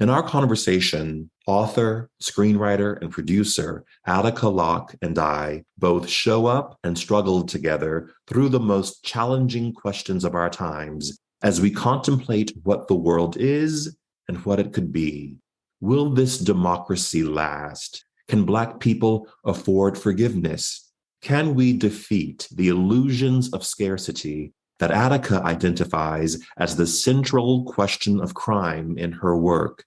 In our conversation, author, screenwriter, and producer Attica, Locke, and I both show up and struggle together through the most challenging questions of our times as we contemplate what the world is and what it could be. Will this democracy last? Can Black people afford forgiveness? Can we defeat the illusions of scarcity that Attica identifies as the central question of crime in her work?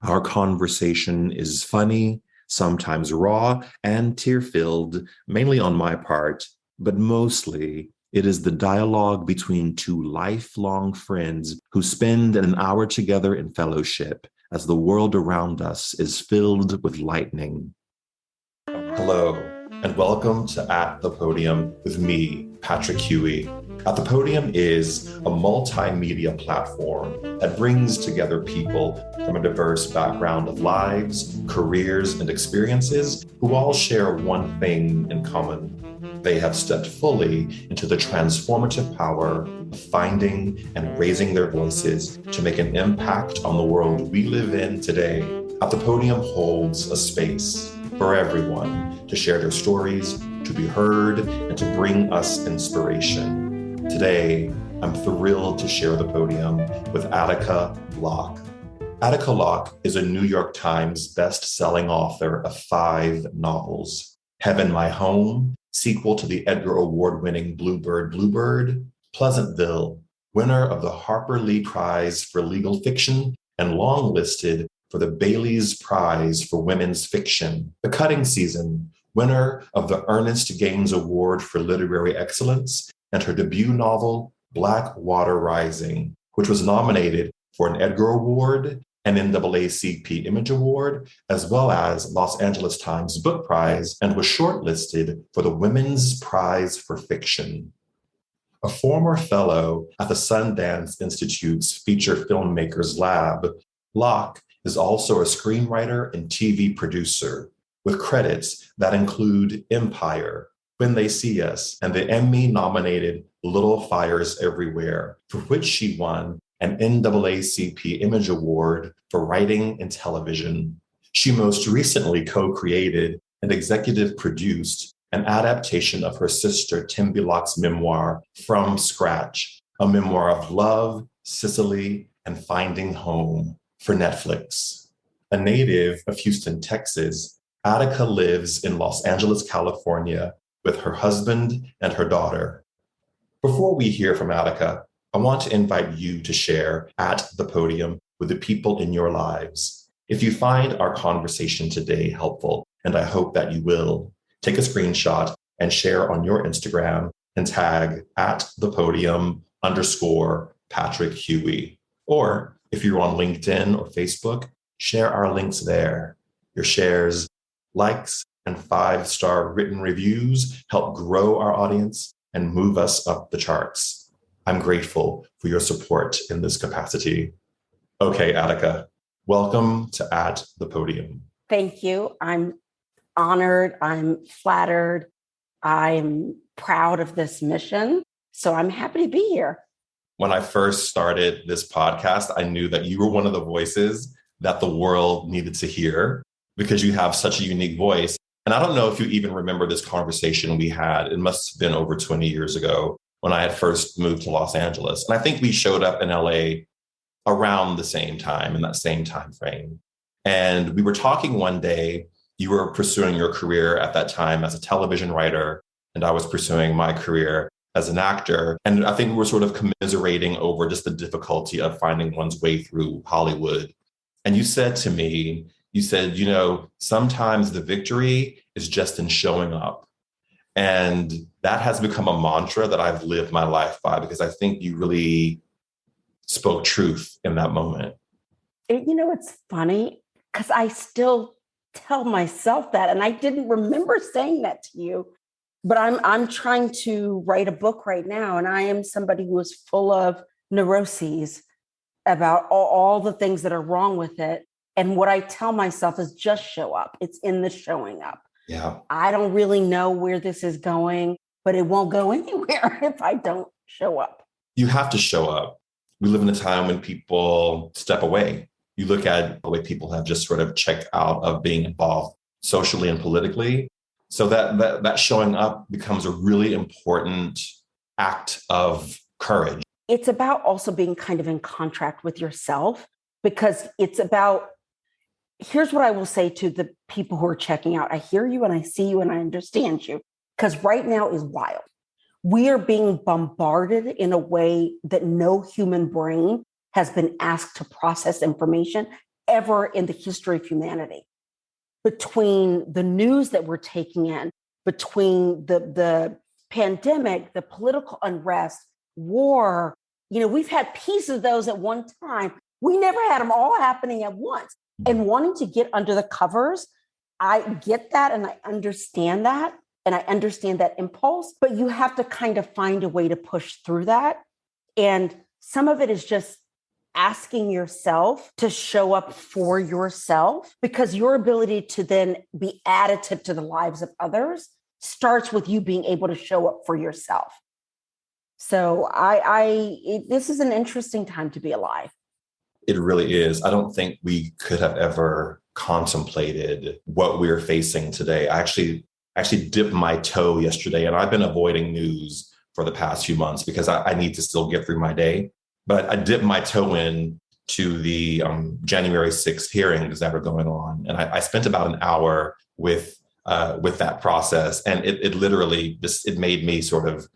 Our conversation is funny, sometimes raw and tear-filled, mainly on my part, but mostly it is the dialogue between two lifelong friends who spend an hour together in fellowship as the world around us is filled with lightning. Hello, and welcome to At the Podium with me, Patrick Huey. At the Podium is a multimedia platform that brings together people from a diverse background of lives, careers, and experiences who all share one thing in common. They have stepped fully into the transformative power of finding and raising their voices to make an impact on the world we live in today. At the Podium holds a space for everyone to share their stories, to be heard, and to bring us inspiration. Today, I'm thrilled to share the podium with Attica Locke. Attica Locke is a New York Times best-selling author of 5 novels: Heaven, My Home, sequel to the Edgar Award-winning Bluebird, Pleasantville, winner of the Harper Lee Prize for Legal Fiction, and longlisted for the Bailey's Prize for Women's Fiction, The Cutting Season, winner of the Ernest Gaines Award for Literary Excellence, and her debut novel, Black Water Rising, which was nominated for an Edgar Award, an NAACP Image Award, as well as Los Angeles Times Book Prize, and was shortlisted for the Women's Prize for Fiction. A former fellow at the Sundance Institute's Feature Filmmakers Lab, Locke is also a screenwriter and TV producer, with credits that include Empire, When They See Us, and the Emmy-nominated Little Fires Everywhere, for which she won an NAACP Image Award for writing and television. She most recently co-created and executive produced an adaptation of her sister Tembi Locke's memoir, From Scratch, a memoir of love, Sicily, and finding home, for Netflix. A native of Houston, Texas, Attica lives in Los Angeles, California, with her husband and her daughter. Before we hear from Attica, I want to invite you to share at the podium with the people in your lives. If you find our conversation today helpful, and I hope that you will, take a screenshot and share on your Instagram and tag at the podium _ Patrick Huey. Or if you're on LinkedIn or Facebook, share our links there. Your shares, likes, and 5-star written reviews help grow our audience and move us up the charts. I'm grateful for your support in this capacity. Okay, Attica, welcome to At the Podium. Thank you. I'm honored. I'm flattered. I'm proud of this mission. So I'm happy to be here. When I first started this podcast, I knew that you were one of the voices that the world needed to hear because you have such a unique voice. And I don't know if you even remember this conversation we had. It must have been over 20 years ago when I had first moved to Los Angeles. And I think we showed up in LA around the same time, in that same time frame. And we were talking one day. You were pursuing your career at that time as a television writer, and I was pursuing my career as an actor. And I think we were sort of commiserating over just the difficulty of finding one's way through Hollywood. And you said to me, sometimes the victory is just in showing up. And that has become a mantra that I've lived my life by, because I think you really spoke truth in that moment. It's funny because I still tell myself that, and I didn't remember saying that to you, but I'm trying to write a book right now, and I am somebody who is full of neuroses about all the things that are wrong with it. And what I tell myself is just show up. It's in the showing up. Yeah. I don't really know where this is going, but it won't go anywhere if I don't show up. You have to show up. We live in a time when people step away. You look at the way people have just sort of checked out of being involved socially and politically. So that showing up becomes a really important act of courage. It's about also being kind of in contract with yourself, because it's about, here's what I will say to the people who are checking out. I hear you and I see you and I understand you, because right now is wild. We are being bombarded in a way that no human brain has been asked to process information ever in the history of humanity. Between the news that we're taking in, between the pandemic, the political unrest, war, we've had pieces of those at one time. We never had them all happening at once. And wanting to get under the covers, I get that and I understand that. And I understand that impulse, but you have to kind of find a way to push through that. And some of it is just asking yourself to show up for yourself, because your ability to then be additive to the lives of others starts with you being able to show up for yourself. So this is an interesting time to be alive. It really is. I don't think we could have ever contemplated what we're facing today. I actually dipped my toe yesterday, and I've been avoiding news for the past few months because I need to still get through my day. But I dipped my toe in to the January 6th hearings that are going on. And I spent about an hour with that process. And it literally it made me sort of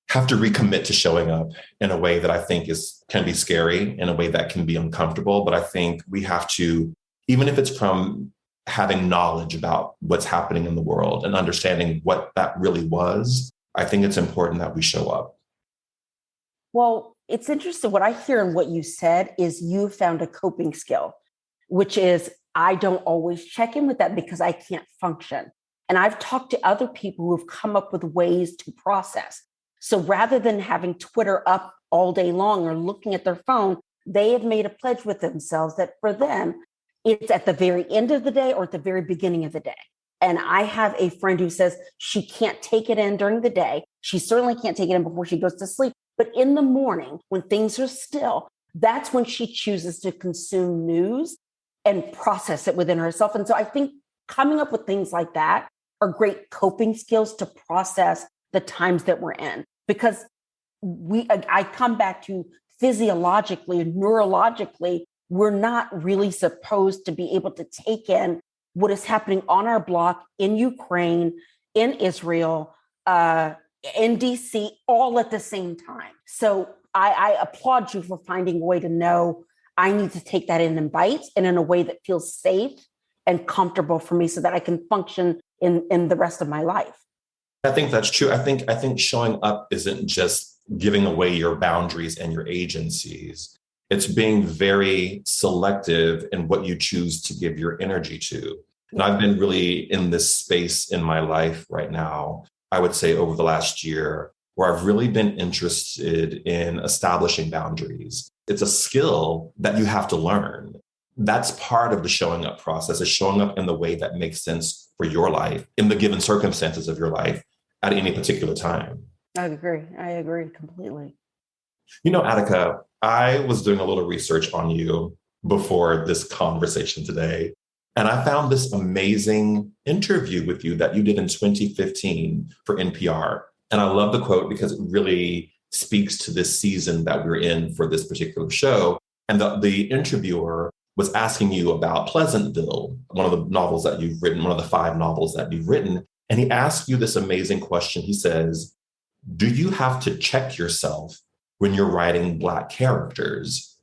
have to recommit to showing up in a way that I think can be scary, in a way that can be uncomfortable. But I think we have to, even if it's from having knowledge about what's happening in the world and understanding what that really was, I think it's important that we show up. Well, it's interesting. What I hear in what you said is you found a coping skill, which is I don't always check in with that because I can't function. And I've talked to other people who have come up with ways to process. So rather than having Twitter up all day long or looking at their phone, they have made a pledge with themselves that for them, it's at the very end of the day or at the very beginning of the day. And I have a friend who says she can't take it in during the day. She certainly can't take it in before she goes to sleep. But in the morning, when things are still, that's when she chooses to consume news and process it within herself. And so I think coming up with things like that are great coping skills to process the times that we're in. Because I come back to physiologically and neurologically, we're not really supposed to be able to take in what is happening on our block in Ukraine, in Israel, in DC, all at the same time. So I applaud you for finding a way to know I need to take that in bites and in a way that feels safe and comfortable for me so that I can function in the rest of my life. I think that's true. I think showing up isn't just giving away your boundaries and your agencies. It's being very selective in what you choose to give your energy to. And I've been really in this space in my life right now, I would say over the last year, where I've really been interested in establishing boundaries. It's a skill that you have to learn. That's part of the showing up process, is showing up in the way that makes sense for your life, in the given circumstances of your life at any particular time. I agree completely. Attica, I was doing a little research on you before this conversation today, and I found this amazing interview with you that you did in 2015 for NPR. And I love the quote because it really speaks to this season that we're in for this particular show. And the interviewer was asking you about Pleasantville, one of the novels that you've written, one of the 5 novels that you've written. And he asked you this amazing question. He says, do you have to check yourself when you're writing Black characters?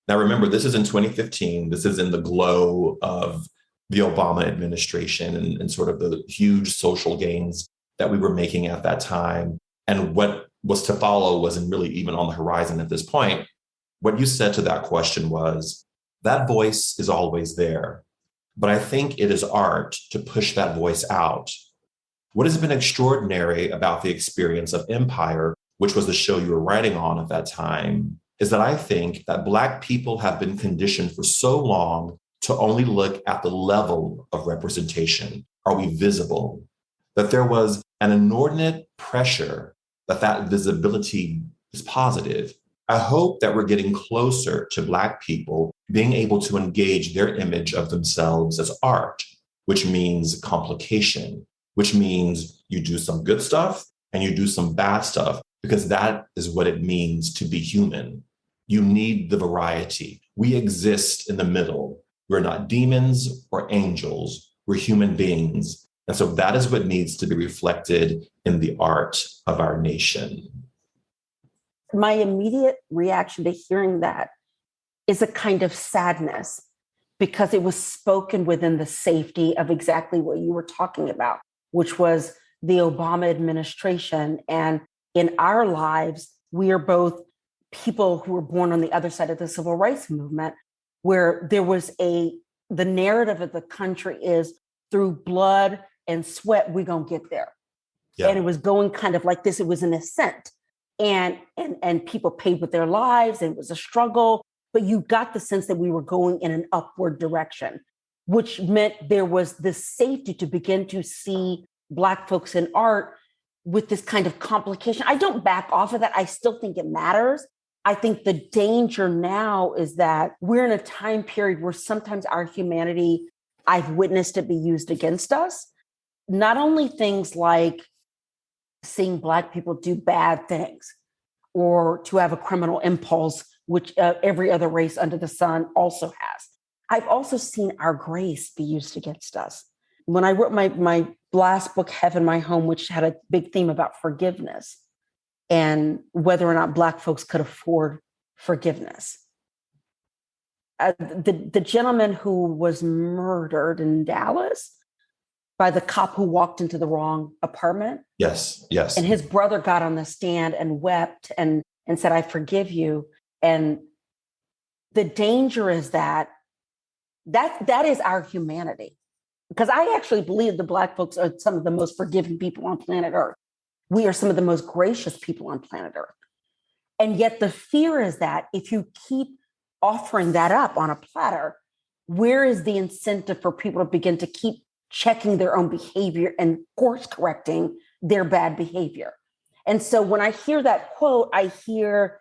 Now, remember, this is in 2015. This is in the glow of the Obama administration and sort of the huge social gains that we were making at that time. And what was to follow wasn't really even on the horizon at this point. What you said to that question was, that voice is always there, but I think it is art to push that voice out. What has been extraordinary about the experience of Empire, which was the show you were writing on at that time, is that I think that Black people have been conditioned for so long to only look at the level of representation. Are we visible? That there was an inordinate pressure that visibility is positive. I hope that we're getting closer to Black people being able to engage their image of themselves as art, which means complication, which means you do some good stuff and you do some bad stuff, because that is what it means to be human. You need the variety. We exist in the middle. We're not demons or angels. We're human beings. And so that is what needs to be reflected in the art of our nation. My immediate reaction to hearing that is a kind of sadness, because it was spoken within the safety of exactly what you were talking about, which was the Obama administration. And in our lives, we are both people who were born on the other side of the civil rights movement, where there was the narrative of the country is through blood and sweat, we're going to get there. Yeah. And it was going kind of like this. It was an ascent. And people paid with their lives, and it was a struggle, but you got the sense that we were going in an upward direction, which meant there was this safety to begin to see Black folks in art with this kind of complication. I don't back off of that. I still think it matters. I think the danger now is that we're in a time period where sometimes our humanity, I've witnessed it be used against us. Not only things like seeing Black people do bad things or to have a criminal impulse, which every other race under the sun also has. I've also seen our grace be used against us. When I wrote my last book, Heaven, My Home, which had a big theme about forgiveness and whether or not Black folks could afford forgiveness. The gentleman who was murdered in Dallas by the cop who walked into the wrong apartment. Yes. And his brother got on the stand and wept and said, I forgive you. And the danger is that is our humanity. Because I actually believe the Black folks are some of the most forgiving people on planet Earth. We are some of the most gracious people on planet Earth. And yet the fear is that if you keep offering that up on a platter, where is the incentive for people to begin to keep checking their own behavior and course correcting their bad behavior? And so when I hear that quote, I hear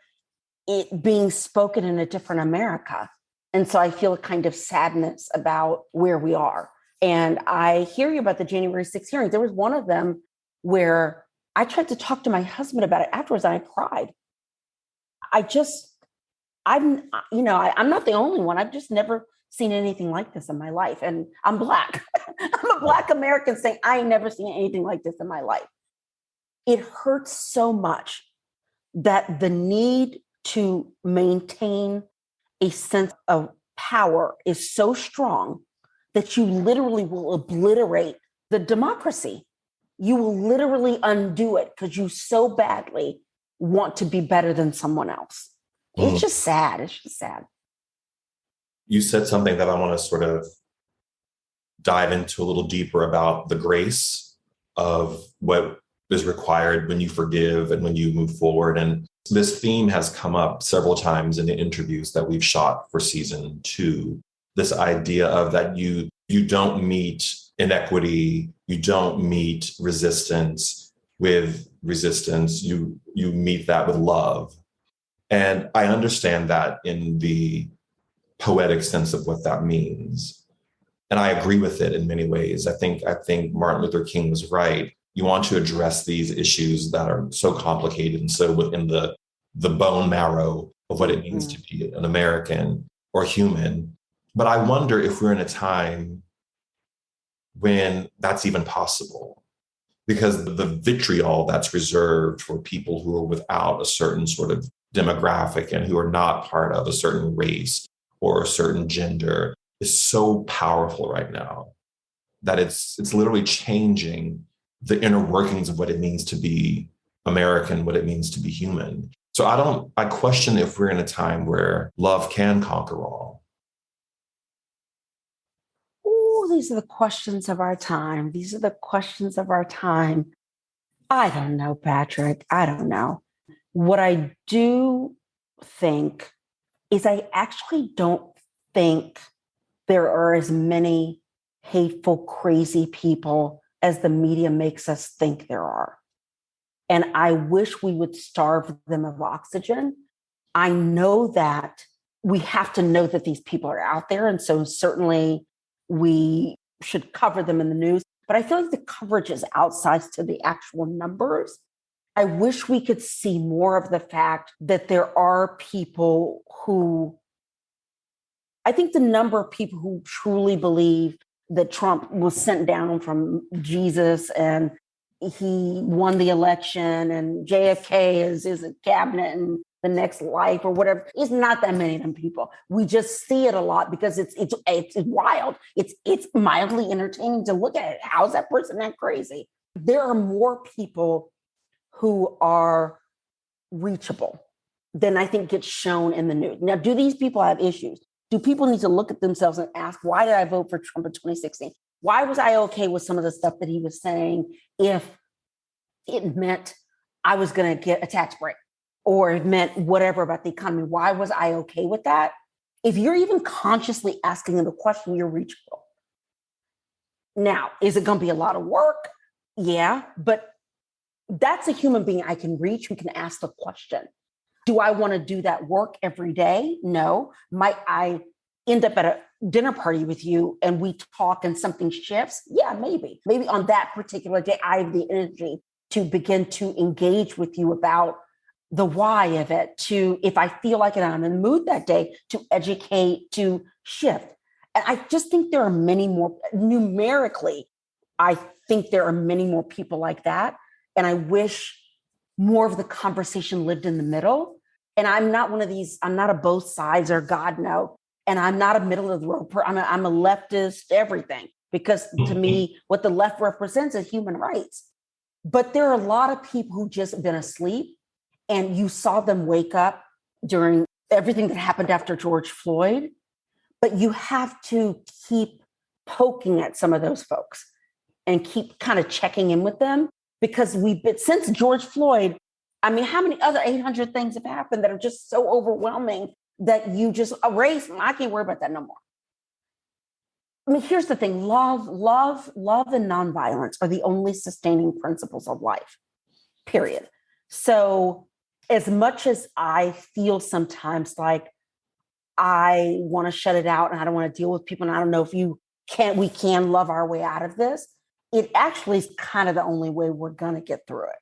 it being spoken in a different America. And so I feel a kind of sadness about where we are. And I hear you about the January 6th hearings. There was one of them where I tried to talk to my husband about it afterwards, and I cried. I'm not the only one. I've just never seen anything like this in my life. And I'm Black. I'm a Black American saying, I ain't never seen anything like this in my life. It hurts so much that the need to maintain a sense of power is so strong that you literally will obliterate the democracy. You will literally undo it because you so badly want to be better than someone else. It's just sad. It's just sad. You said something that I want to sort of dive into a little deeper about the grace of what is required when you forgive and when you move forward. And this theme has come up several times in the interviews that we've shot for season 2. This idea of that you don't meet inequity, you don't meet resistance with resistance, you meet that with love. And I understand that in the poetic sense of what that means. And I agree with it in many ways. I think Martin Luther King was right. You want to address these issues that are so complicated and so within the bone marrow of what it means to be an American or human. But I wonder if we're in a time when that's even possible, because the vitriol that's reserved for people who are without a certain sort of demographic and who are not part of a certain race or a certain gender is so powerful right now that it's literally changing the inner workings of what it means to be American, what it means to be human. So I question if we're in a time where love can conquer all. These are the questions of our time. These are the questions of our time. I don't know, Patrick. I don't know. What I do think is I actually don't think there are as many hateful, crazy people as the media makes us think there are. And I wish we would starve them of oxygen I know that we have to know that these people are out there. And so certainly we should cover them in the news. But I feel like the coverage is outsized to the actual numbers. I wish we could see more of the fact that there are people who, I think the number of people who truly believe that Trump was sent down from Jesus and he won the election and JFK is a cabinet and the next life or whatever. It's not that many of them people. We just see it a lot because it's wild. It's mildly entertaining to look at it. How is that person that crazy? There are more people who are reachable than I think gets shown in the news. Now, do these people have issues? Do people need to look at themselves and ask, why did I vote for Trump in 2016? Why was I okay with some of the stuff that he was saying if it meant I was going to get a tax break or it meant whatever about the economy? Why was I okay with that? If you're even consciously asking them the question, you're reachable. Now, is it going to be a lot of work? Yeah, but that's a human being I can reach who can ask the question. Do I want to do that work every day? No. Might I end up at a dinner party with you and we talk and something shifts? Yeah, maybe. Maybe on that particular day, I have the energy to begin to engage with you about the why of it, to, if I feel like it, I'm in the mood that day, to educate, to shift. And I just think there are many more, numerically, I think there are many more people like that. And I wish more of the conversation lived in the middle. And I'm not one of these, I'm not a both sides or God, no. And I'm not a middle of the road. I'm a leftist everything, because to me, what the left represents is human rights. But there are a lot of people who just been asleep, and you saw them wake up during everything that happened after George Floyd. But you have to keep poking at some of those folks and keep kind of checking in with them, because we've been, since George Floyd, I mean, how many other 800 things have happened that are just so overwhelming that you just erase? I can't worry about that no more. I mean, here's the thing. Love, and nonviolence are the only sustaining principles of life, period. So as much as I feel sometimes like I want to shut it out and I don't want to deal with people, and I don't know if we can love our way out of this, it actually is kind of the only way we're going to get through it,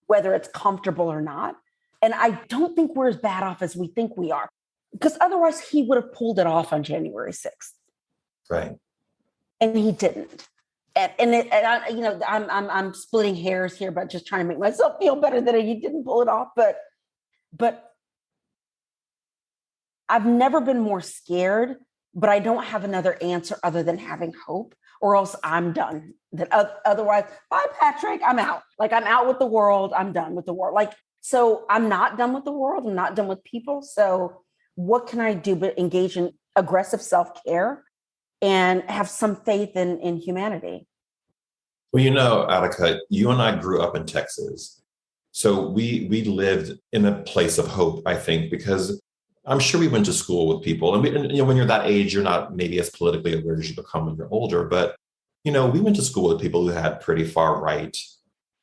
whether it's comfortable or not. And I don't think we're as bad off as we think we are, because otherwise he would have pulled it off on January 6th. Right. And he didn't. I'm splitting hairs here, but just trying to make myself feel better that he didn't pull it off. But I've never been more scared, but I don't have another answer other than having hope, or else I'm done. That otherwise, bye, Patrick, I'm out. Like, I'm out with the world. I'm done with the world. Like, so I'm not done with the world. I'm not done with people. So what can I do but engage in aggressive self-care and have some faith in humanity? Well, Attica, you and I grew up in Texas. So we lived in a place of hope, I think, because I'm sure we went to school with people. And when you're that age, you're not maybe as politically aware as you become when you're older. But, we went to school with people who had pretty far right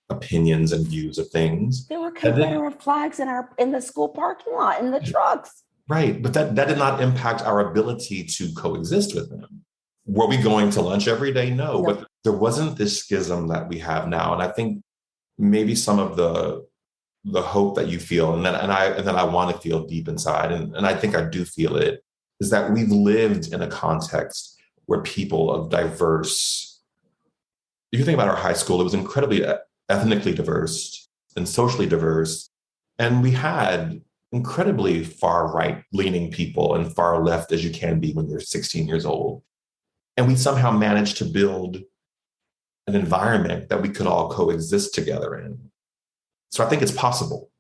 opinions and views of things. There were Confederate flags in the school parking lot, in the trucks. Right. But that did not impact our ability to coexist with them. Were we going to lunch every day? No. But there wasn't this schism that we have now. And I think maybe some of the hope that you feel, and then I want to feel deep inside, and I think I do feel it, is that we've lived in a context where people of diverse, if you think about our high school, it was incredibly ethnically diverse and socially diverse. And we had incredibly far right leaning people and far left as you can be when you're 16 years old. And we somehow managed to build an environment that we could all coexist together in. So I think it's possible.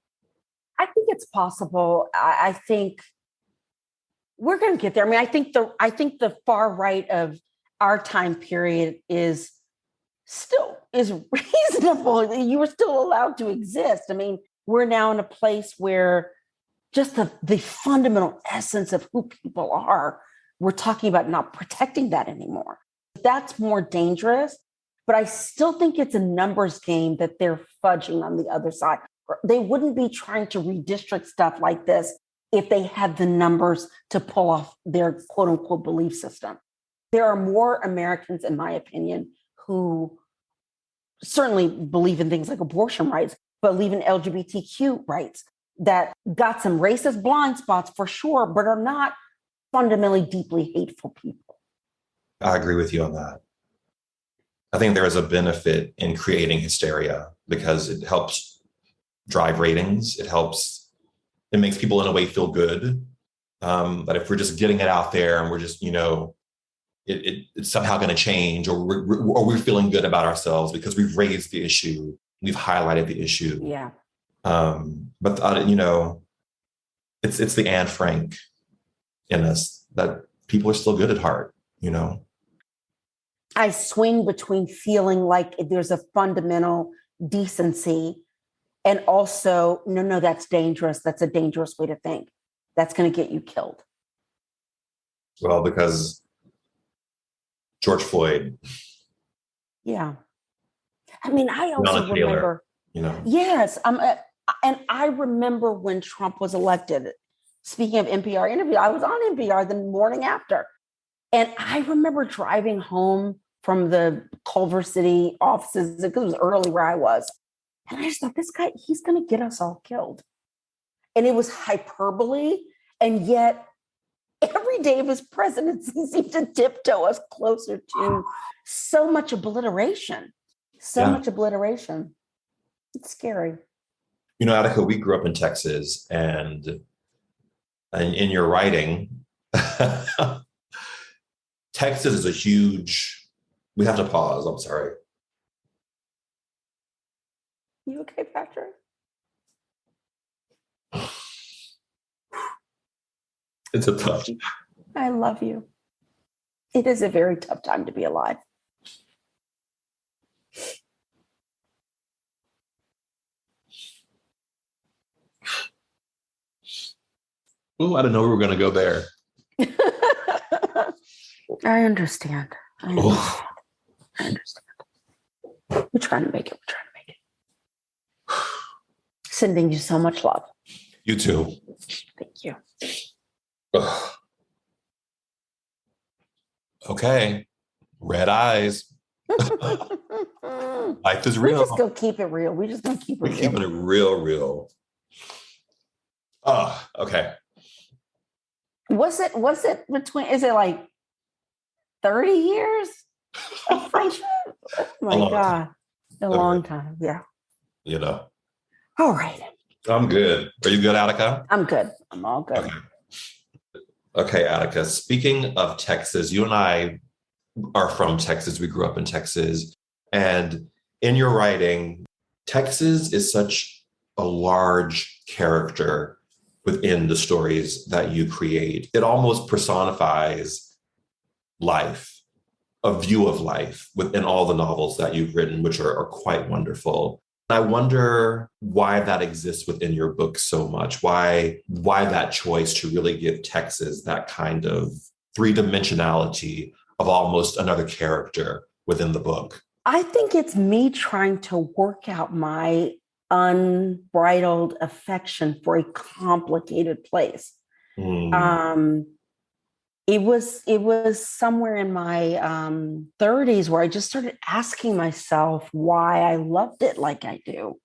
I think it's possible. I think we're going to get there. I mean, I think the far right of our time period is reasonable. You are still allowed to exist. I mean, we're now in a place where just the fundamental essence of who people are, we're talking about not protecting that anymore. That's more dangerous. But I still think it's a numbers game that they're fudging on the other side. They wouldn't be trying to redistrict stuff like this if they had the numbers to pull off their quote unquote belief system. There are more Americans, in my opinion, who certainly believe in things like abortion rights, believe in LGBTQ rights, that got some racist blind spots for sure, but are not fundamentally deeply hateful people. I agree with you on that. I think there is a benefit in creating hysteria because it helps drive ratings. It makes people in a way feel good. But if we're just getting it out there and we're just, it's somehow going to change, or we're feeling good about ourselves because we've raised the issue, we've highlighted the issue. Yeah. But it's the Anne Frank in us that people are still good at heart, I swing between feeling like there's a fundamental decency and also, no, that's dangerous. That's a dangerous way to think. That's going to get you killed. Well, because George Floyd. Yeah. I mean, I also remember, yes. And I remember when Trump was elected, speaking of NPR interview, I was on NPR the morning after. And I remember driving home from the Culver City offices, because it was early where I was. And I just thought, this guy, he's going to get us all killed. And it was hyperbole. And yet every day of his presidency seemed to tiptoe us closer to so much obliteration. Much obliteration. It's scary. Attica, we grew up in Texas, and in your writing, Texas is a huge, we have to pause. I'm sorry. You okay, Patrick? It's a tough. I love you. It is a very tough time to be alive. Oh, I didn't know we were going to go there. I understand. I understand. We're trying to make it. Sending you so much love. You too. Thank you. Okay. Red eyes. Life is real. We're just going to keep it real. We're just going to keep it real. We're keeping it real. Oh, okay. Was it between, is it like 30 years of friendship? Oh my God. A long time. Yeah. All right. I'm good. Are you good, Attica? I'm good. I'm all good. Okay, Attica. Speaking of Texas, you and I are from Texas. We grew up in Texas. And in your writing, Texas is such a large character within the stories that you create. It almost personifies life, a view of life within all the novels that you've written, which are quite wonderful. I wonder why that exists within your book so much, why that choice to really give Texas that kind of three-dimensionality of almost another character within the book. I think it's me trying to work out my unbridled affection for a complicated place. It was somewhere in my 30s where I just started asking myself why I loved it like I do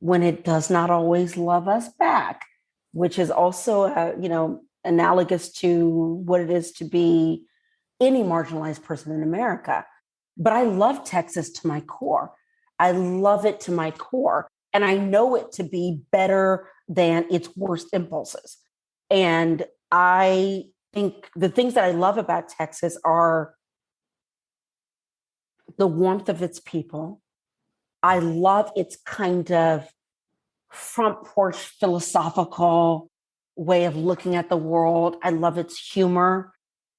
when it does not always love us back, which is also, analogous to what it is to be any marginalized person in America. But I love Texas to my core. I love it to my core. And I know it to be better than its worst impulses. And I think the things that I love about Texas are the warmth of its people. I love its kind of front porch philosophical way of looking at the world. I love its humor.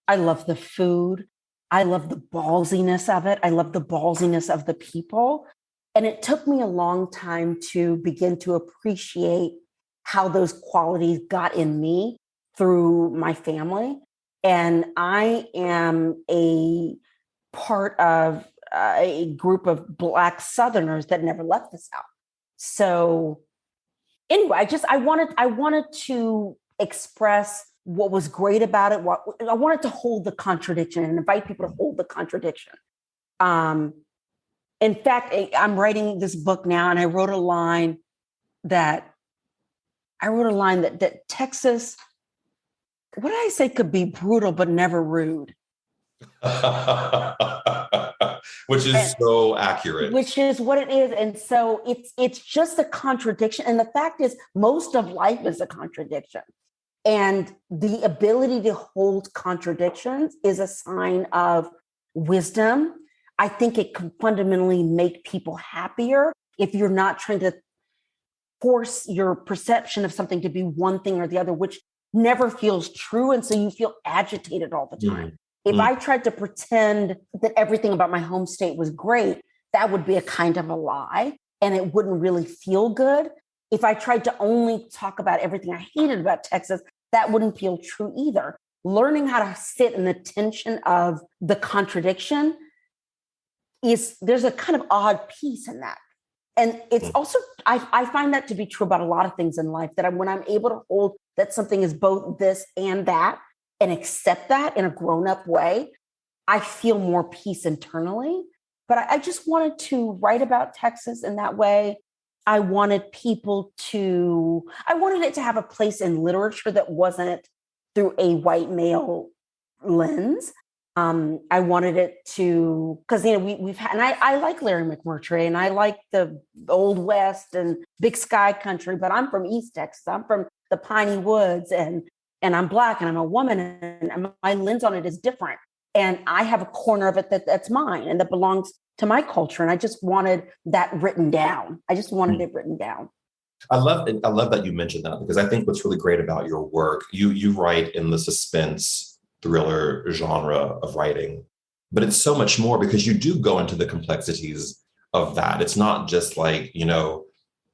I love the food. I love the ballsiness of it. I love the ballsiness of the people. And it took me a long time to begin to appreciate how those qualities got in me through my family. And I am a part of a group of Black Southerners that never left the South. So anyway, I wanted to express what was great about it. What I wanted to hold the contradiction and invite people to hold the contradiction. In fact, I'm writing this book now, and I wrote a line that Texas, what did I say, could be brutal but never rude. Which is so accurate. Which is what it is. And so it's just a contradiction. And the fact is, most of life is a contradiction. And the ability to hold contradictions is a sign of wisdom. I think it can fundamentally make people happier if you're not trying to force your perception of something to be one thing or the other, which never feels true. And so you feel agitated all the time. Mm-hmm. If I tried to pretend that everything about my home state was great, that would be a kind of a lie, and it wouldn't really feel good. If I tried to only talk about everything I hated about Texas, that wouldn't feel true either. Learning how to sit in the tension of the contradiction there's a kind of odd piece in that. And it's also, I find that to be true about a lot of things in life, that when I'm able to hold that something is both this and that, and accept that in a grown-up way, I feel more peace internally. But I just wanted to write about Texas in that way. I wanted it to have a place in literature that wasn't through a white male lens. I wanted it to, because we've had, and I like Larry McMurtry, and I like the Old West and Big Sky Country, but I'm from East Texas. I'm from the Piney Woods, and I'm Black, and I'm a woman, and my lens on it is different. And I have a corner of it that's mine and that belongs to my culture. And I just wanted that written down. I just wanted it written down. I love that you mentioned that, because I think what's really great about your work, you write in the suspense thriller genre of writing, but it's so much more, because you do go into the complexities of that. It's not just like,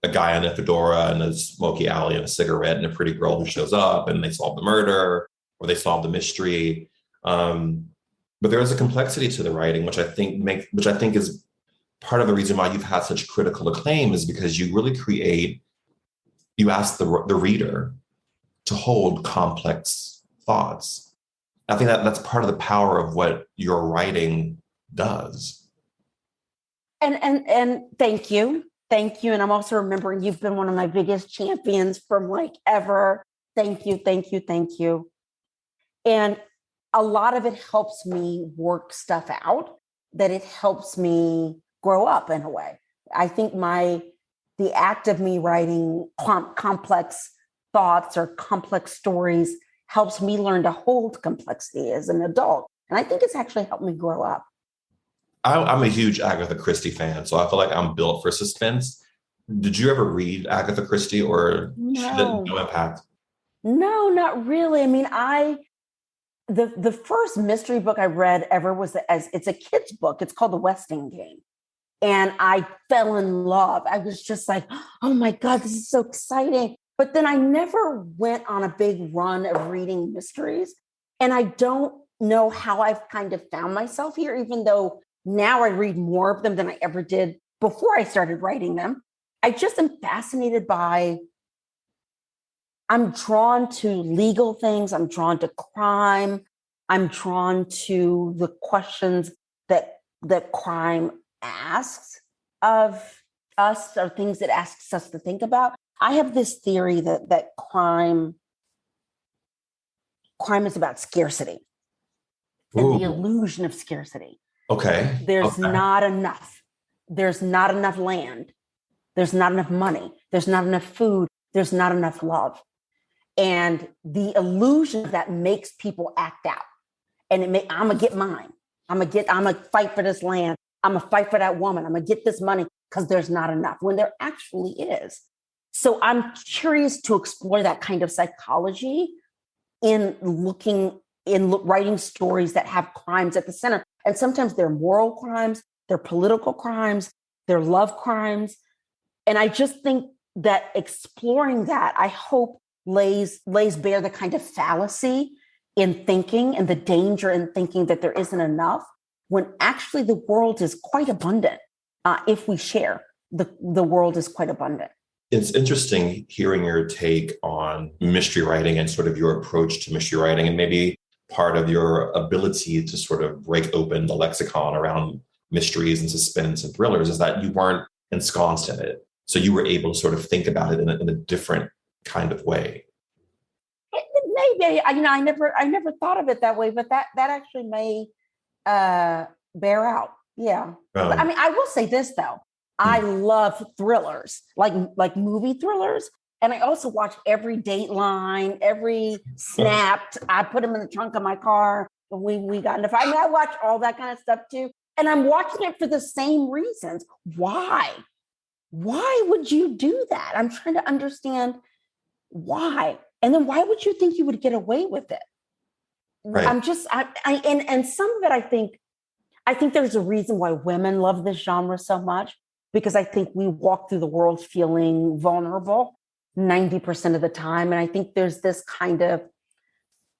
a guy in a fedora and a smoky alley and a cigarette and a pretty girl who shows up and they solve the murder or they solve the mystery. But there is a complexity to the writing, which I think is part of the reason why you've had such critical acclaim, is because you really you ask the reader to hold complex thoughts. I think that's part of the power of what your writing does. And thank you. Thank you. And I'm also remembering you've been one of my biggest champions from ever. Thank you. Thank you. Thank you. And a lot of it helps me work stuff out, that it helps me grow up in a way. I think the act of me writing complex thoughts or complex stories helps me learn to hold complexity as an adult. And I think it's actually helped me grow up. I'm a huge Agatha Christie fan, so I feel like I'm built for suspense. Did you ever read Agatha Christie, or no impact? No, not really. I mean, the first mystery book I read ever was it's a kid's book. It's called The Westing Game. And I fell in love. I was just like, oh my God, this is so exciting. But then I never went on a big run of reading mysteries. And I don't know how I've kind of found myself here, even though now I read more of them than I ever did before I started writing them. I just am fascinated I'm drawn to legal things. I'm drawn to crime. I'm drawn to the questions that crime asks of us, or things it asks us to think about. I have this theory that crime is about scarcity and the illusion of scarcity. Okay. There's not enough. There's not enough land. There's not enough money. There's not enough food. There's not enough love. And the illusion of that makes people act out. And I'm going to get mine. I'm going to fight for this land. I'm going to fight for that woman. I'm going to get this money because there's not enough, when there actually is. So I'm curious to explore that kind of psychology in writing stories that have crimes at the center. And sometimes they're moral crimes, they're political crimes, they're love crimes. And I just think that exploring that, I hope, lays bare the kind of fallacy in thinking and the danger in thinking that there isn't enough, when actually the world is quite abundant. If we share, the world is quite abundant. It's interesting hearing your take on mystery writing and sort of your approach to mystery writing, and maybe part of your ability to sort of break open the lexicon around mysteries and suspense and thrillers is that you weren't ensconced in it. So you were able to sort of think about it in a different kind of way. Maybe, I never thought of it that way, but that actually may bear out. Yeah. I mean, I will say this though. I love thrillers, like movie thrillers. And I also watch every Dateline, every Snapped. I put them in the trunk of my car when we got into fight. I mean, I watch all that kind of stuff too. And I'm watching it for the same reasons. Why? Why would you do that? I'm trying to understand why. And then why would you think you would get away with it? Right. And some of it, I think there's a reason why women love this genre so much, because I think we walk through the world feeling vulnerable 90% of the time. And I think there's this kind of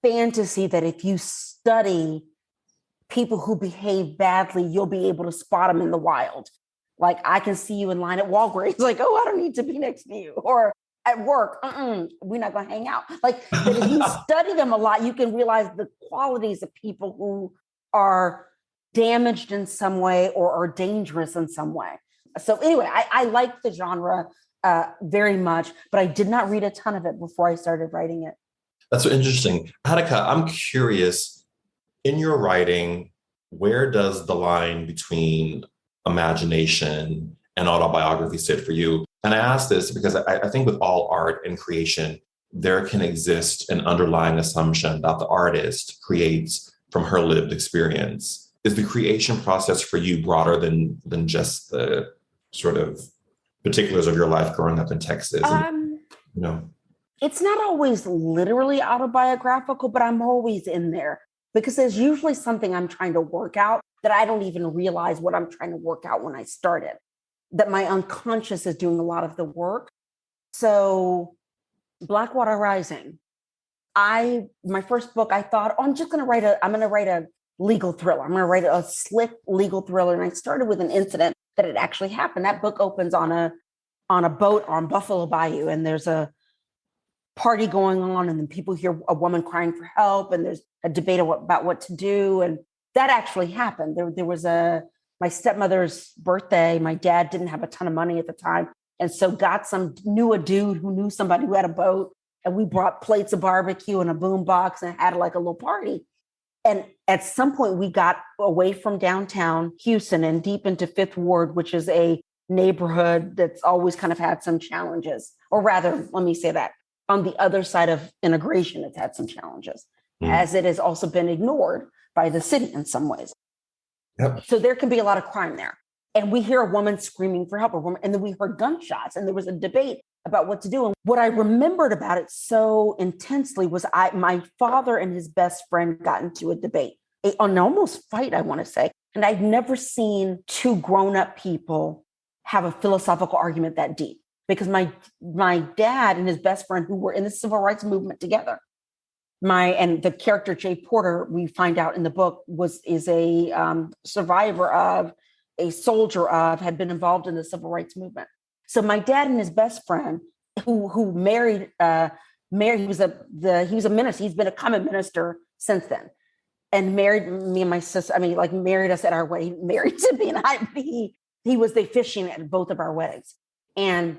fantasy that if you study people who behave badly, you'll be able to spot them in the wild. Like, I can see you in line at Walgreens, like, oh, I don't need to be next to you. Or at work, we're not going to hang out. Like, that if you study them a lot, you can realize the qualities of people who are damaged in some way or are dangerous in some way. So anyway, I like the genre very much, but I did not read a ton of it before I started writing it. That's so interesting. Attica, I'm curious, in your writing, where does the line between imagination and autobiography sit for you? And I ask this because I think with all art and creation, there can exist an underlying assumption that the artist creates from her lived experience. Is the creation process for you broader than just the sort of particulars of your life growing up in Texas? It's not always literally autobiographical, but I'm always in there because there's usually something I'm trying to work out that I don't even realize what I'm trying to work out when I started, that my unconscious is doing a lot of the work. So Blackwater Rising, my first book, I thought, I'm going to write a legal thriller. I'm going to write a slick legal thriller. And I started with an incident that had actually happened. That book opens on a boat on Buffalo Bayou, and there's a party going on, and then people hear a woman crying for help, and there's a debate about what to do. And that actually happened. There was my stepmother's birthday. My dad didn't have a ton of money at the time, and so knew a dude who knew somebody who had a boat, and we brought plates of barbecue and a boom box and had like a little party. And at some point we got away from downtown Houston and deep into Fifth Ward, which is a neighborhood that's always kind of had some challenges, or rather, let me say that on the other side of integration, it's had some challenges, as it has also been ignored by the city in some ways. Yep. So there can be a lot of crime there. And we hear a woman screaming for help, and then we heard gunshots, and there was a debate about what to do. And what I remembered about it so intensely was my father and his best friend got into a debate, an almost fight, I want to say. And I'd never seen two grown-up people have a philosophical argument that deep, because my dad and his best friend, who were in the civil rights movement together, and the character Jay Porter, we find out in the book, is a survivor of, a soldier of, had been involved in the civil rights movement. So my dad and his best friend, who married, he was a minister. He's been a common minister since then, and married me and my sister. Married us at our wedding. Married to me and I. He was the officiant at both of our weddings, and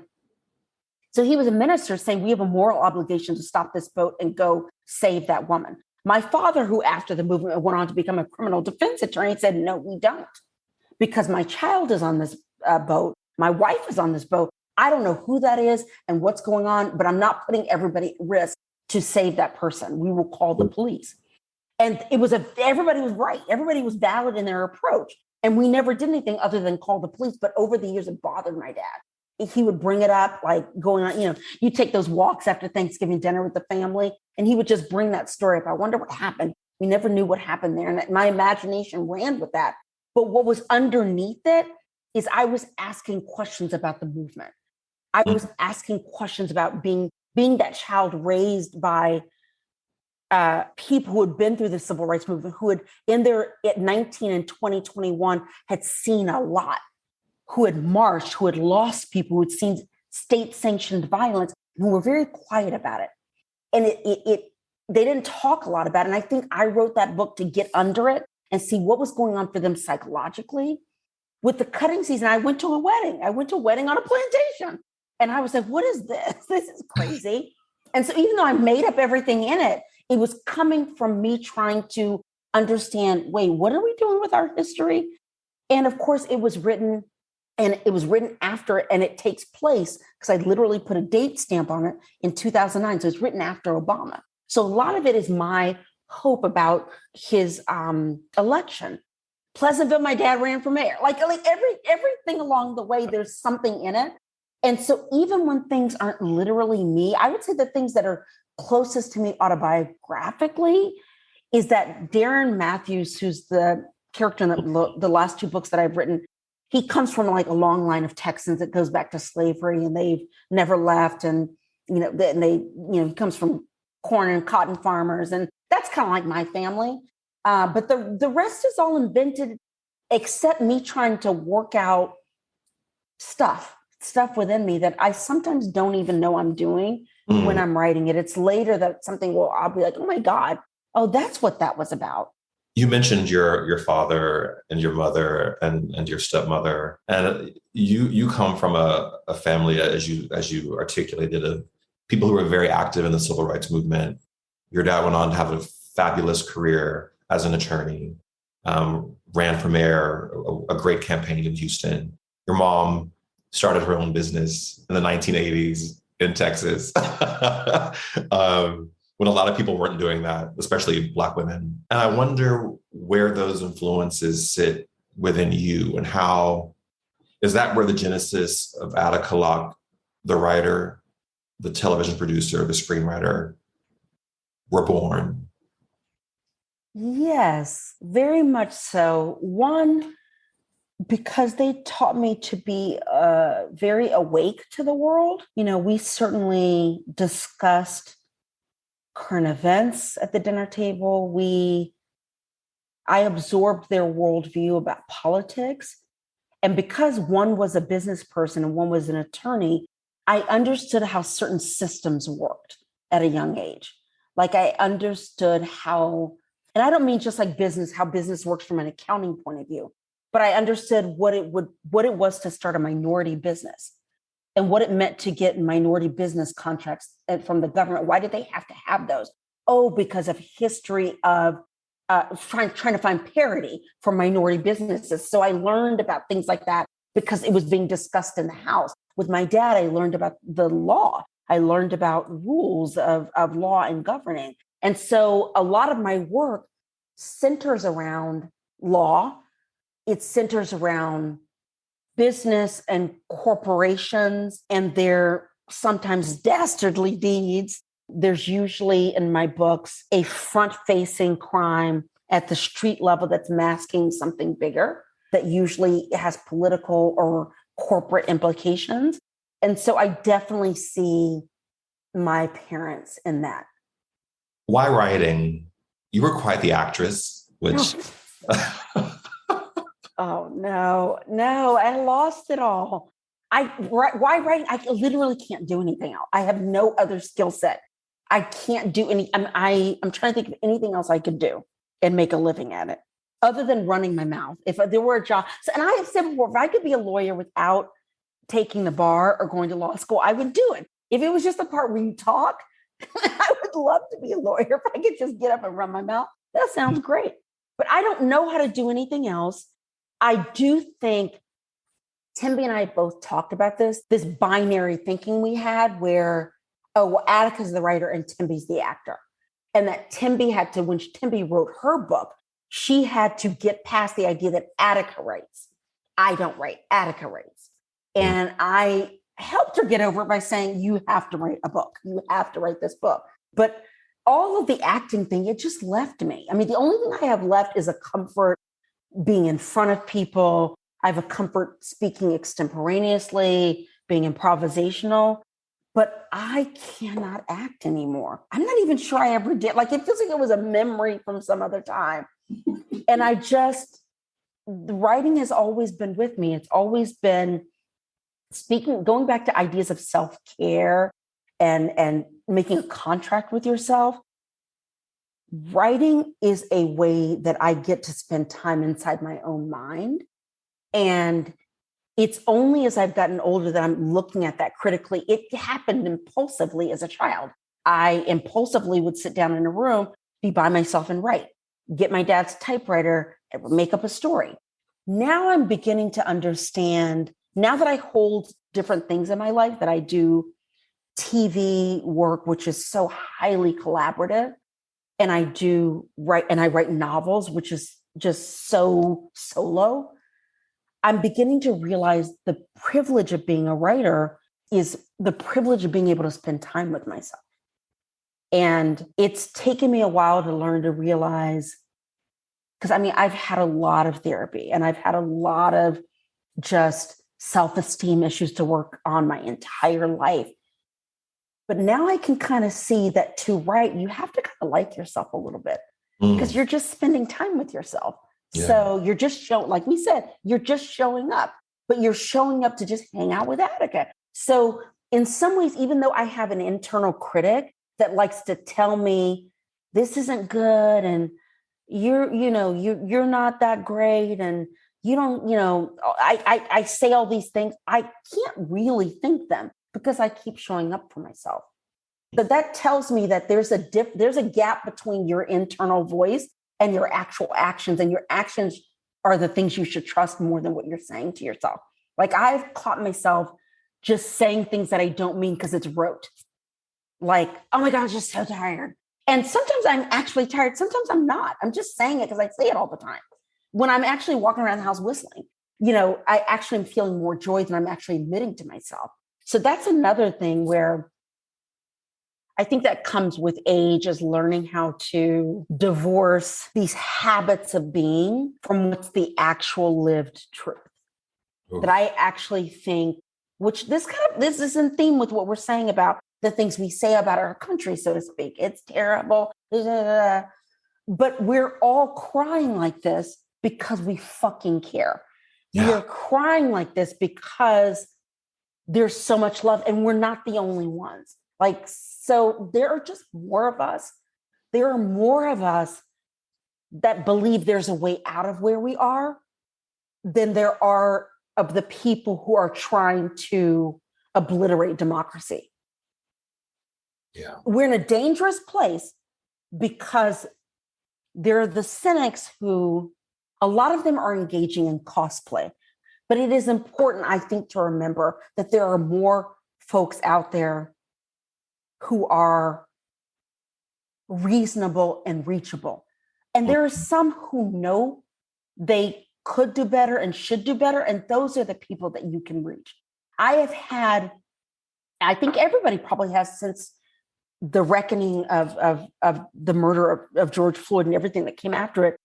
so he was a minister saying we have a moral obligation to stop this boat and go save that woman. My father, who after the movement went on to become a criminal defense attorney, said, no, we don't, because my child is on this boat. My wife is on this boat. I don't know who that is and what's going on, but I'm not putting everybody at risk to save that person. We will call the police. And everybody was right. Everybody was valid in their approach. And we never did anything other than call the police. But over the years, it bothered my dad. He would bring it up, like going on, you take those walks after Thanksgiving dinner with the family, and he would just bring that story up. I wonder what happened. We never knew what happened there. And my imagination ran with that. But what was underneath it is I was asking questions about the movement. I was asking questions about being that child raised by people who had been through the civil rights movement, who had at 19 and 20, 21 had seen a lot, who had marched, who had lost people, who had seen state-sanctioned violence, and were very quiet about it. And they didn't talk a lot about it. And I think I wrote that book to get under it and see what was going on for them psychologically. With the cutting season, I went to a wedding. I went to a wedding on a plantation. And I was like, what is this? This is crazy. And so even though I made up everything in it, it was coming from me trying to understand, wait, what are we doing with our history? And of course, it was written after, and it takes place, because I literally put a date stamp on it, in 2009. So it's written after Obama. So a lot of it is my hope about his election. Pleasantville, my dad ran for mayor. Like everything along the way, there's something in it. And so even when things aren't literally me, I would say the things that are closest to me autobiographically is that Darren Matthews, who's the character in the last two books that I've written, he comes from like a long line of Texans that goes back to slavery, and they've never left. And, he comes from corn and cotton farmers. And that's kind of like my family. But the rest is all invented, except me trying to work out stuff within me that I sometimes don't even know I'm doing when I'm writing it. It's later that I'll be like, oh my God, oh, that's what that was about. You mentioned your father and your mother and your stepmother, and you come from a family, as you articulated, of people who were very active in the civil rights movement. Your dad went on to have a fabulous career as an attorney, ran for mayor, a great campaign in Houston. Your mom started her own business in the 1980s in Texas, when a lot of people weren't doing that, especially Black women. And I wonder where those influences sit within you, and how is that where the genesis of Attica Locke, the writer, the television producer, the screenwriter, were born? Yes, very much so. One, because they taught me to be very awake to the world. We certainly discussed current events at the dinner table. I absorbed their worldview about politics. And because one was a business person and one was an attorney, I understood how certain systems worked at a young age. Like I understood how, and I don't mean just like business, how business works from an accounting point of view, but I understood what it was to start a minority business and what it meant to get minority business contracts from the government. Why did they have to have those? Oh, because of history of trying to find parity for minority businesses. So I learned about things like that because it was being discussed in the house. With my dad, I learned about the law. I learned about rules of law and governing. And so a lot of my work centers around law. It centers around business and corporations and their sometimes dastardly deeds. There's usually in my books a front-facing crime at the street level that's masking something bigger that usually has political or corporate implications. And so I definitely see my parents in that. Why writing? You were quite the actress, which... Oh, no, I lost it all. Why writing? I literally can't do anything else. I have no other skill set. I can't do any, I'm trying to think of anything else I could do and make a living at it other than running my mouth. If there were a job, and I have said before, if I could be a lawyer without taking the bar or going to law school, I would do it. If it was just the part where you talk, I would love to be a lawyer. If I could just get up and run my mouth, that sounds great. But I don't know how to do anything else. I do think Timby and I both talked about this binary thinking we had where, oh, well, Attica's the writer and Timby's the actor. And that Timby had to, when Timby wrote her book, she had to get past the idea that Attica writes. I don't write, Attica writes. And I helped her get over it by saying, you have to write a book. You have to write this book. But all of the acting thing, it just left me. I mean, the only thing I have left is a comfort being in front of people. I have a comfort speaking extemporaneously, being improvisational, but I cannot act anymore. I'm not even sure I ever did. Like, it feels like it was a memory from some other time. And the writing has always been with me. It's always been going back to ideas of self-care and making a contract with yourself, writing is a way that I get to spend time inside my own mind. And it's only as I've gotten older that I'm looking at that critically. It happened impulsively as a child. I impulsively would sit down in a room, be by myself and write, get my dad's typewriter, and make up a story. Now I'm beginning to understand, now that I hold different things in my life, that I do TV work, which is so highly collaborative, and I write novels, which is just so solo. I'm beginning to realize the privilege of being a writer is the privilege of being able to spend time with myself. And it's taken me a while to learn to realize, because I've had a lot of therapy and I've had a lot of just self-esteem issues to work on my entire life. But now I can kind of see that to write, you have to kind of like yourself a little bit because you're just spending time with yourself. Yeah. So you're just like we said, you're just showing up, but you're showing up to just hang out with Attica. So in some ways, even though I have an internal critic that likes to tell me this isn't good and you're not that great and you don't, I say all these things, I can't really think them because I keep showing up for myself. So that tells me that there's a gap between your internal voice and your actual actions, and your actions are the things you should trust more than what you're saying to yourself. Like I've caught myself just saying things that I don't mean because it's rote. Like, oh my God, I'm just so tired. And sometimes I'm actually tired. Sometimes I'm not. I'm just saying it because I say it all the time. When I'm actually walking around the house whistling, I actually am feeling more joy than I'm actually admitting to myself. So that's another thing where I think that comes with age, is learning how to divorce these habits of being from what's the actual lived truth. Ooh. That I actually think, which this is in theme with what we're saying about the things we say about our country, so to speak. It's terrible. But we're all crying like this because we fucking care. Yeah. We're crying like this because there's so much love and we're not the only ones. Like, so there are just more of us. There are more of us that believe there's a way out of where we are than there are of the people who are trying to obliterate democracy. Yeah. We're in a dangerous place because there are the cynics who, a lot of them are engaging in cosplay. But it is important, I think, to remember that there are more folks out there who are reasonable and reachable. And there are some who know they could do better and should do better. And those are the people that you can reach. I think everybody probably has, since the reckoning of the murder of George Floyd and everything that came after it,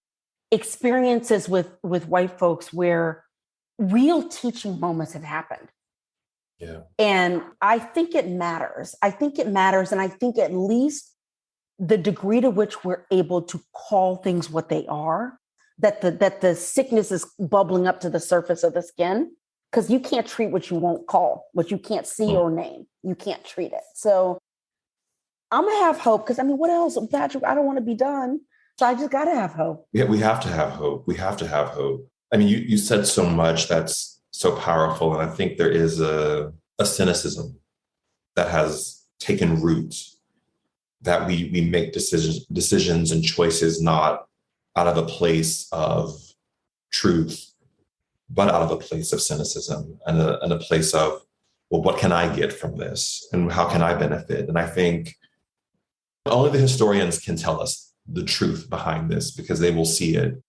experiences with white folks where real teaching moments have happened. Yeah. And I think it matters. And I think at least the degree to which we're able to call things what they are, that the sickness is bubbling up to the surface of the skin, because you can't treat what you won't call, what you can't see or name. You can't treat it. So I'm going to have hope, because what else, Patrick? I don't want to be done. So I just got to have hope. Yeah, we have to have hope. We have to have hope. You said so much that's so powerful. And I think there is a cynicism that has taken root, that we make decisions and choices not out of a place of truth, but out of a place of cynicism and a place of, well, what can I get from this? And how can I benefit? And I think only the historians can tell us the truth behind this, because they will see it.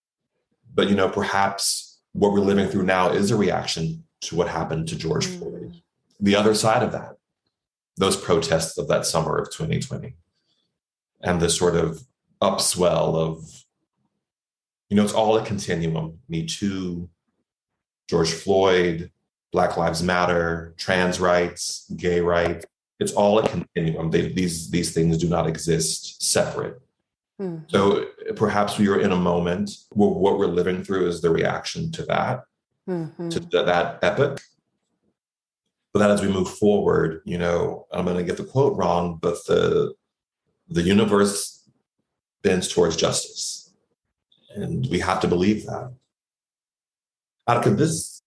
But, perhaps what we're living through now is a reaction to what happened to George Floyd. The other side of that, those protests of that summer of 2020, and the sort of upswell of, it's all a continuum. Me Too, George Floyd, Black Lives Matter, trans rights, gay rights. It's all a continuum. These things do not exist separate. Mm-hmm. So perhaps we are in a moment where what we're living through is the reaction to that, to that epoch. But then as we move forward, I'm going to get the quote wrong, but the universe bends towards justice. And we have to believe that. Attica, this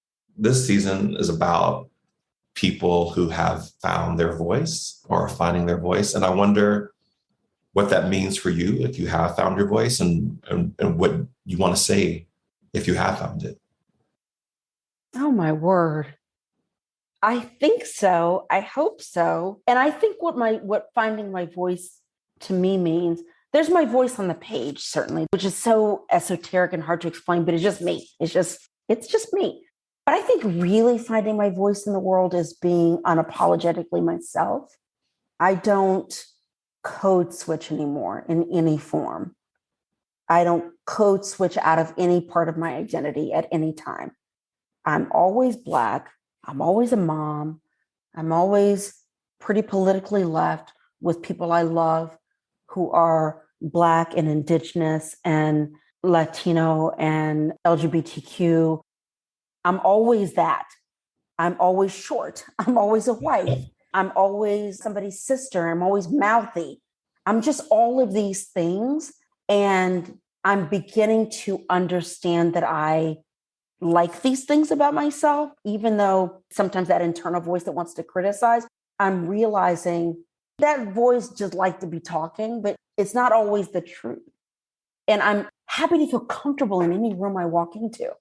season is about people who have found their voice or are finding their voice. And I wonder what that means for you if you have found your voice, and what you want to say if you have found it. Oh, my word. I think so. I hope so. And I think what finding my voice to me means, there's my voice on the page, certainly, which is so esoteric and hard to explain, but it's just me. It's just me. But I think really finding my voice in the world is being unapologetically myself. I don't code switch anymore in any form. I don't code switch out of any part of my identity at any time. I'm always Black. I'm always a mom. I'm always pretty politically left with people I love who are Black and Indigenous and Latino and LGBTQ. I'm always that. I'm always short. I'm always a wife. I'm always somebody's sister. I'm always mouthy. I'm just all of these things. And I'm beginning to understand that I like these things about myself, even though sometimes that internal voice that wants to criticize, I'm realizing that voice just like to be talking, but it's not always the truth. And I'm happy to feel comfortable in any room I walk into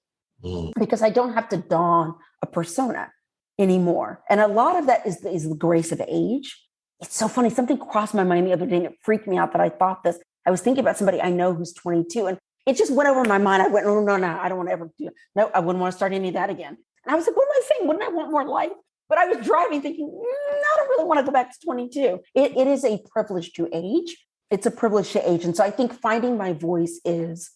because I don't have to don a persona anymore. And a lot of that is the grace of age. It's so funny. Something crossed my mind the other day and it freaked me out that I thought this. I was thinking about somebody I know who's 22 and it just went over my mind. I went, no, I don't want to ever do it. No, I wouldn't want to start any of that again. And I was like, what am I saying? Wouldn't I want more life? But I was driving thinking, I don't really want to go back to 22. It is a privilege to age. It's a privilege to age. And so I think finding my voice is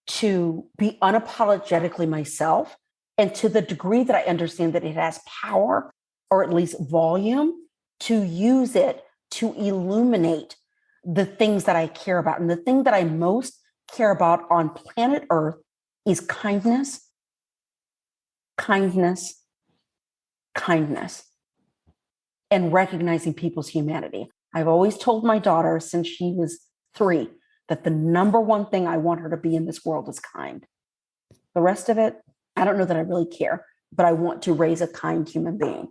to be unapologetically myself. And to the degree that I understand that it has power, or at least volume, to use it to illuminate the things that I care about. And the thing that I most care about on planet Earth is kindness, kindness, kindness, and recognizing people's humanity. I've always told my daughter since she was 3 that the number one thing I want her to be in this world is kind. The rest of it, I don't know that I really care, but I want to raise a kind human being.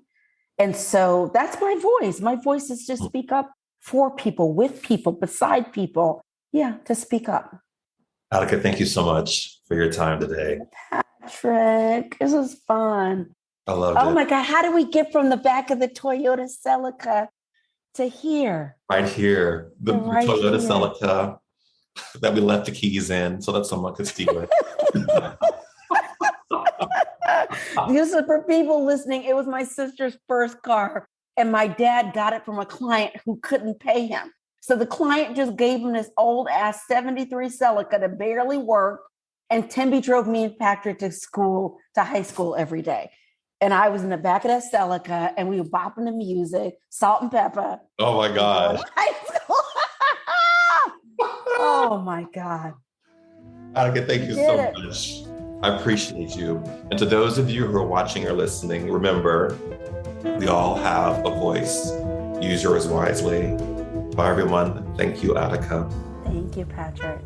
And so that's my voice. My voice is to speak up for people, with people, beside people. Yeah, to speak up. Attica, thank you so much for your time today. Patrick, this was fun. I loved it. Oh my God, how do we get from the back of the Toyota Celica to here? Right here, the Toyota Celica that we left the keys in so that someone could steal it. This is for people listening. It was my sister's first car, and my dad got it from a client who couldn't pay him. So the client just gave him this old ass 73 Celica that barely worked. And Timby drove me and Patrick to high school every day. And I was in the back of that Celica and we were bopping the music, Salt and Pepper. Oh my God. Oh my God. Attica, thank you so much. I appreciate you. And to those of you who are watching or listening, remember, we all have a voice. Use yours wisely. Bye, everyone. Thank you, Attica. Thank you, Patrick.